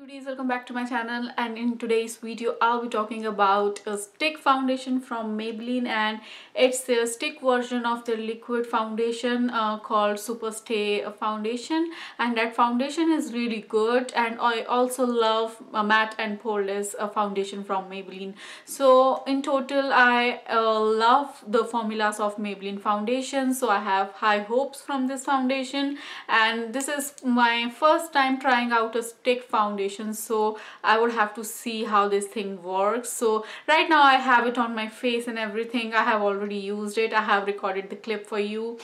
Beauties, welcome back to my channel, and in today's video I'll be talking about a stick foundation from Maybelline, and it's the stick version of the liquid foundation called Super Stay foundation. And that foundation is really good, and I also love matte and poreless foundation from Maybelline. So in total I love the formulas of Maybelline foundation, so I have high hopes from this foundation, and this is my first time trying out a stick foundation, so I would have to see how this thing works. So right now I have it on my face and everything. I have already used it. I have recorded the clip for you.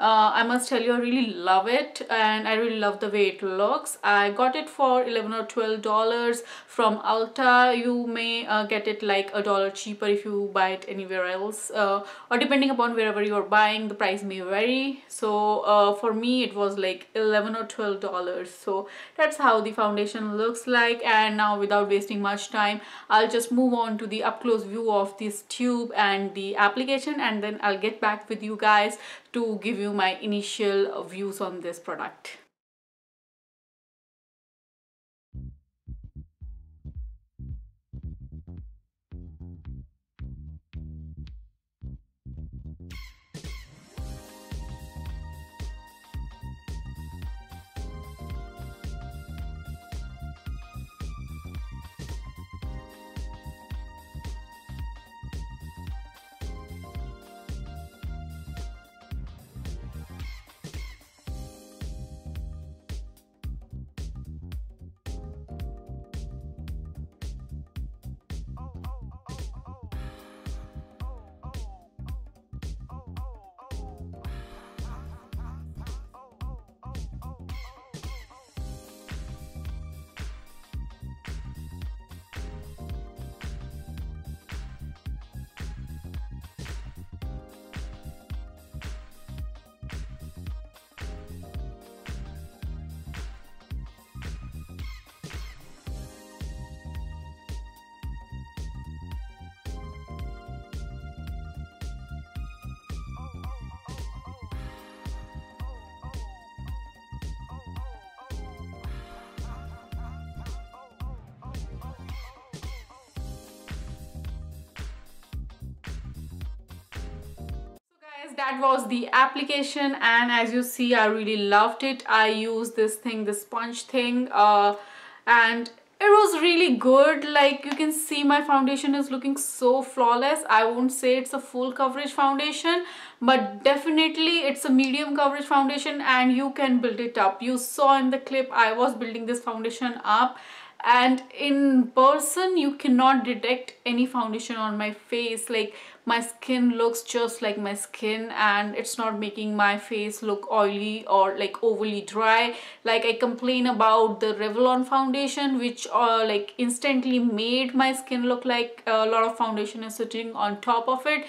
I must tell you, I really love it, and I really love the way it looks. I got it for $11 or $12 from Ulta. You may get it like $1 cheaper if you buy it anywhere else, or depending upon wherever you are buying, the price may vary. So for me it was like $11 or $12. So that's how the foundation looks like. And now, without wasting much time, I'll just move on to the up close view of this tube and the application, and then I'll get back with you guys to give you my initial views on this product. That was the application, and as you see, I really loved it. I used this thing, the sponge thing, and it was really good. Like, you can see my foundation is looking so flawless. I won't say it's a full coverage foundation, but definitely it's a medium coverage foundation, and you can build it up. You saw in the clip I was building this foundation up, and in person you cannot detect any foundation on my face. Like, my skin looks just like my skin, and it's not making my face look oily or like overly dry. Like, I complain about the Revlon foundation, which like instantly made my skin look like a lot of foundation is sitting on top of it.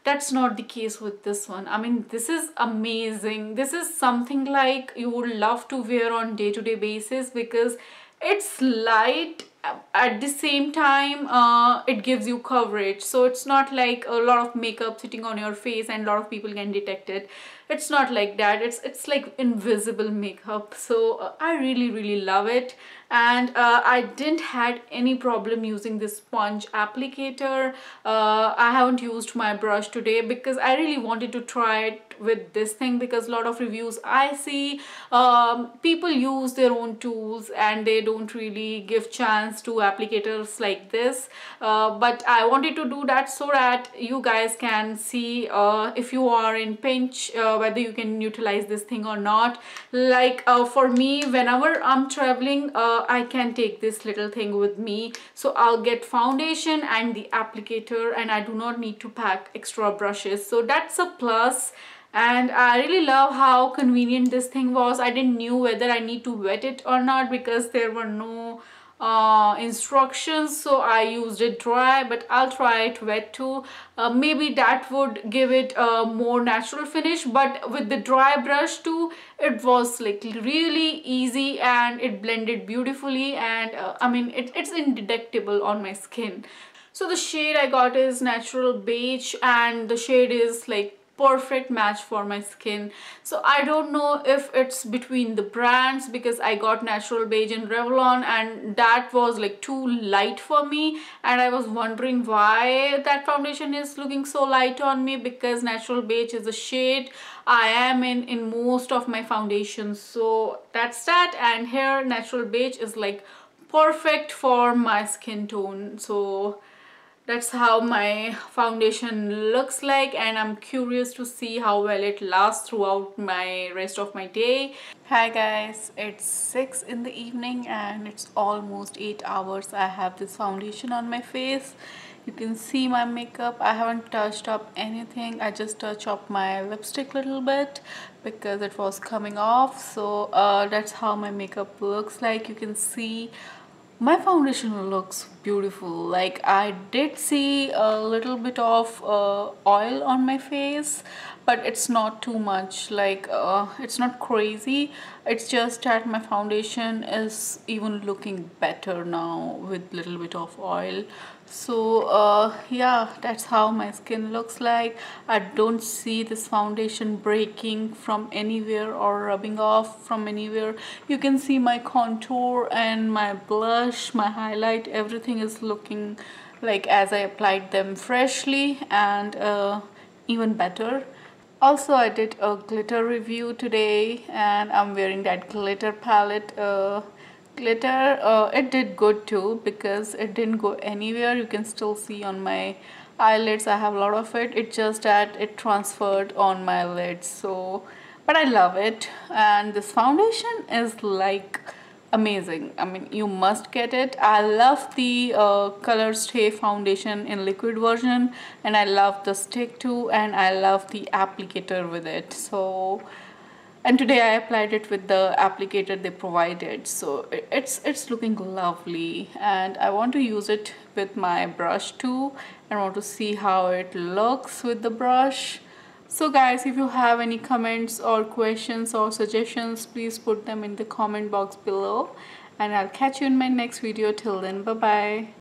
That's not the case with this one. I mean, this is amazing. This is something like you would love to wear on day-to-day basis, because it's light, at the same time it gives you coverage. So it's not like a lot of makeup sitting on your face and a lot of people can detect it. It's not like that. It's like invisible makeup. So I really love it, and I didn't had any problem using this sponge applicator. I haven't used my brush today because I really wanted to try it with this thing, because a lot of reviews I see, people use their own tools and they don't really give chance to applicators like this. But I wanted to do that so that you guys can see if you are in pinch, whether you can utilize this thing or not. Like, for me, whenever I'm traveling, I can take this little thing with me, so I'll get foundation and the applicator, and I do not need to pack extra brushes. So that's a plus. And I really love how convenient this thing was. I didn't knew whether I need to wet it or not, because there were no instructions, so I used it dry, but I'll try it wet too. Maybe that would give it a more natural finish, but with the dry brush too, it was like really easy and it blended beautifully, and I mean, it's indetectable on my skin. So the shade I got is natural beige, and the shade is like perfect match for my skin. So I don't know if it's between the brands, because I got Natural Beige in Revlon and that was like too light for me, and I was wondering why that foundation is looking so light on me, because Natural Beige is a shade I am in most of my foundations. So that's that. And here Natural Beige is like perfect for my skin tone. So that's how my foundation looks like, and I'm curious to see how well it lasts throughout my rest of my day. Hi guys, it's 6 in the evening and it's almost 8 hours I have this foundation on my face. You can see my makeup. I haven't touched up anything. I just touched up my lipstick a little bit because it was coming off. So that's how my makeup looks like. You can see my foundation looks beautiful. Like, I did see a little bit of oil on my face, but it's not too much. Like, it's not crazy. It's just that my foundation is even looking better now with little bit of oil. So yeah, that's how my skin looks like. I don't see this foundation breaking from anywhere or rubbing off from anywhere. You can see my contour and my blush, my highlight, everything is looking like as I applied them freshly, and even better. Also, I did a glitter review today and I'm wearing that glitter palette. Glitter, it did good too because it didn't go anywhere. You can still see on my eyelids I have a lot of it. It's just that it transferred on my lids. So, but I love it, and this foundation is like amazing. I mean, you must get it. I love the Color Stay foundation in liquid version, and I love the stick too, and I love the applicator with it. So, and today I applied it with the applicator they provided. So it's looking lovely, and I want to use it with my brush too. I want to see how it looks with the brush. So guys, if you have any comments or questions or suggestions, please put them in the comment box below, and I'll catch you in my next video. Till then, bye bye.